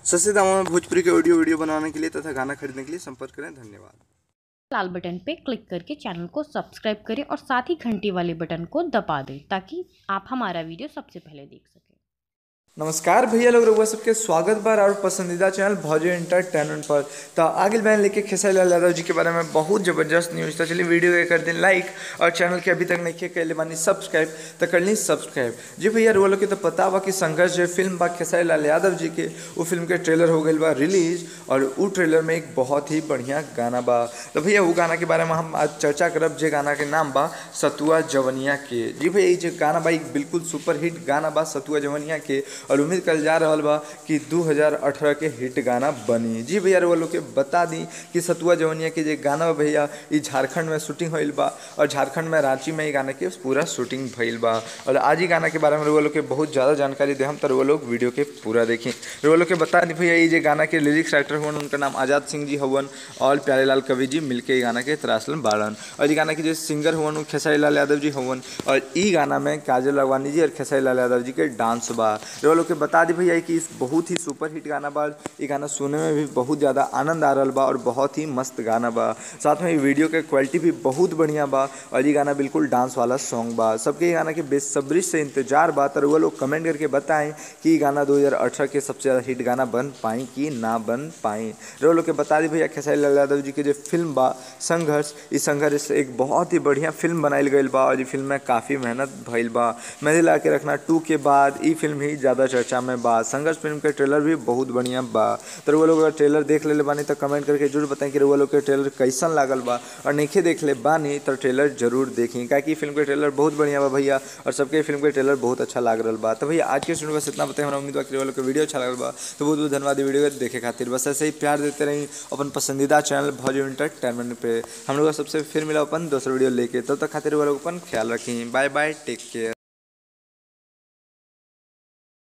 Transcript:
सस्ते दामों में भोजपुरी के ऑडियो वीडियो बनाने के लिए तथा गाना खरीदने के लिए संपर्क करें। धन्यवाद। लाल बटन पे क्लिक करके चैनल को सब्सक्राइब करें और साथ ही घंटी वाले बटन को दबा दें ताकि आप हमारा वीडियो सबसे पहले देख सकें। नमस्कार भैया लोग, रउआ सबके स्वागत बार और पसंदीदा चैनल भौजी एंटरटेनमेंट पर। तो आगे बहन लेके खेसारी लाल यादव जी के बारे में बहुत जबरदस्त न्यूज़ था। चलिए वीडियो के कर दें लाइक और चैनल के अभी तक नहीं कैले बानी सब्सक्राइब तो कर ली सब्सक्राइब। जी भैया रउआ लोग के तो पता बा कि संघर्ष जो फिल्म बा खेसारी लाल यादव जी के, वो फिल्म के ट्रेलर हो गई बा रिलीज और वो ट्रेलर में एक बहुत ही बढ़िया गाना बा। तो भैया वो गाना के बारे में हम आज चर्चा करब। जे गाना के नाम बा सतुआ जवनिया के। जी भैया ये जो गाना बा एक बिल्कुल सुपर हिट गाना बा सतुआ जवनिया के और उम्मीद कल जा रहा बा कि 2018 के हिट गाना बनी। जी भैया वो लोग के बता दी कि सतुआ जवनिया के जो गाना बा भैया ये झारखंड में शूटिंग होइल बा और झारखंड में रांची में ये गाने के पूरा शूटिंग भइल बा। और आज ही गाना के बारे में वो लोग के बहुत ज़्यादा जानकारी दे हम तो वो लोग वीडियो के पूरा देखें। वो लोग के बता दी भैया ये जो गाना के लिरिक्स राइटर हुआ उनका नाम आज़ाद सिंह जी हवन और प्यारे लाल कवि जी मिलके ये गाना के तरासलन बाड़न। और ये गाना के जो सिंगर हुआ वो खेसारी लाल यादव जी हवन और ई गाना में काजल अगवानी जी और खेसारी लाल यादव जी के डांस बा। वो लोग के बता दी भैया कि इस बहुत ही सुपर हिट गाना बा। ये गाना सुनने में भी बहुत ज़्यादा आनंद आ रहा बा और बहुत ही मस्त गाना बा। साथ में ये वीडियो के क्वालिटी भी बहुत बढ़िया बा और ये गाना बिल्कुल डांस वाला सॉन्ग बा। सबके ये गाना के बेसब्री से इंतजार बा। तो वो लोग कमेंट करके बताएं कि ये गाना 2018 के सबसे ज़्यादा हिट गाना बन पाई कि ना बन पाई। वो लोग के बता दी भैया खेसारी लाल यादव जी के जो फिल्म बा संघर्ष, इस संघर्ष से एक बहुत ही बढ़िया फिल्म बनाई गई बा और ये फिल्म में काफ़ी मेहनत भइल बा। मेहंदी ला के रखना 2 के बाद ये फिल्म ही ज़्यादा चर्चा में बा। संघर्ष फिल्म के ट्रेलर भी बहुत बढ़िया बा। तो वो लोग अगर ट्रेलर देख ले बानी तो कमेंट करके जरूर बताएं कि वो लोग के ट्रेलर कैसन लागल बा और नहीं देख ले बानी तो ट्रेलर जरूर देखें क्योंकि फिल्म के ट्रेलर बहुत बढ़िया बा भैया और सबके फिल्म के ट्रेलर बहुत अच्छा लाग रहा बा। तो भैया आज के स्टूडियो बस इतना बताएं। हमारा उम्मीद बा कि वो लोग के वीडियो अच्छा लगल बा तो बहुत बहुत धन्यवाद वीडियो को देखे खातिर। बस ऐसे ही प्यार देते रही अपन पसंदीदा चैनल भौजी एंटरटेनमेंट पे। हम लोग सबसे फिर मिला अपन दूसरा वीडियो लेके, तब तक खातिर वो लोग अपन ख्याल रखें। Bye bye, take care.